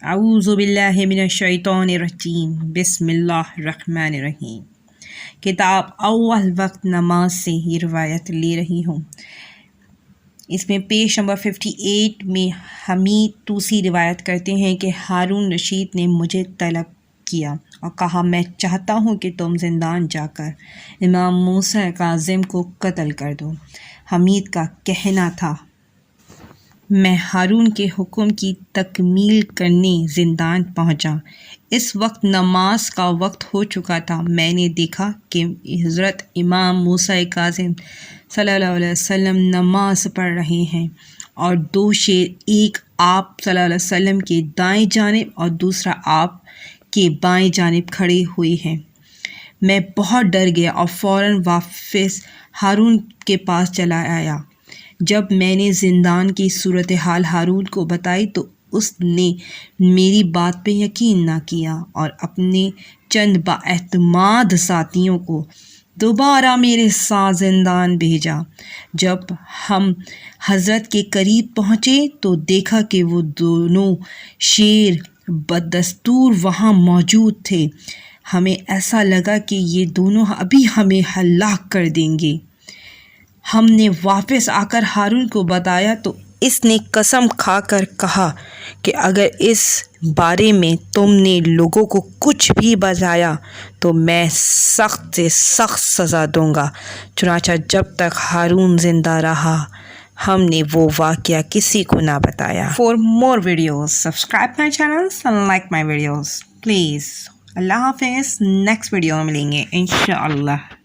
اعوذ باللہ من الشیطان الرجیم، بسم اللہ الرحمن الرحیم۔ کتاب اول وقت نماز سے یہ روایت لے رہی ہوں۔ اس میں پیج نمبر 58 میں حمید توسی روایت کرتے ہیں کہ ہارون رشید نے مجھے طلب کیا اور کہا میں چاہتا ہوں کہ تم زندان جا کر امام موسیٰ کاظم کو قتل کر دو۔ حمید کا کہنا تھا میں ہارون کے حکم کی تکمیل کرنے زندان پہنچا۔ اس وقت نماز کا وقت ہو چکا تھا۔ میں نے دیکھا کہ حضرت امام موسیٰ کاظم صلی اللہ علیہ وسلم نماز پڑھ رہے ہیں اور دو شیر، ایک آپ صلی اللہ علیہ وسلم کے دائیں جانب اور دوسرا آپ کے بائیں جانب کھڑے ہوئے ہیں۔ میں بہت ڈر گیا اور فوراً واپس ہارون کے پاس چلا آیا۔ جب میں نے زندان کی صورتحال ہارون کو بتائی تو اس نے میری بات پہ یقین نہ کیا اور اپنے چند بااعتماد ساتھیوں کو دوبارہ میرے ساتھ زندان بھیجا۔ جب ہم حضرت کے قریب پہنچے تو دیکھا کہ وہ دونوں شیر بدستور وہاں موجود تھے۔ ہمیں ایسا لگا کہ یہ دونوں ابھی ہمیں ہلاک کر دیں گے۔ ہم نے واپس آ کر ہارون کو بتایا تو اس نے قسم کھا کر کہا کہ اگر اس بارے میں تم نے لوگوں کو کچھ بھی بتایا تو میں سخت سے سخت سزا دوں گا۔ چنانچہ جب تک ہارون زندہ رہا ہم نے وہ واقعہ کسی کو نہ بتایا۔ For more videos subscribe my channel and like my videos please. اللہ حافظ، نیکسٹ ویڈیو میں ملیں گے انشاءاللہ۔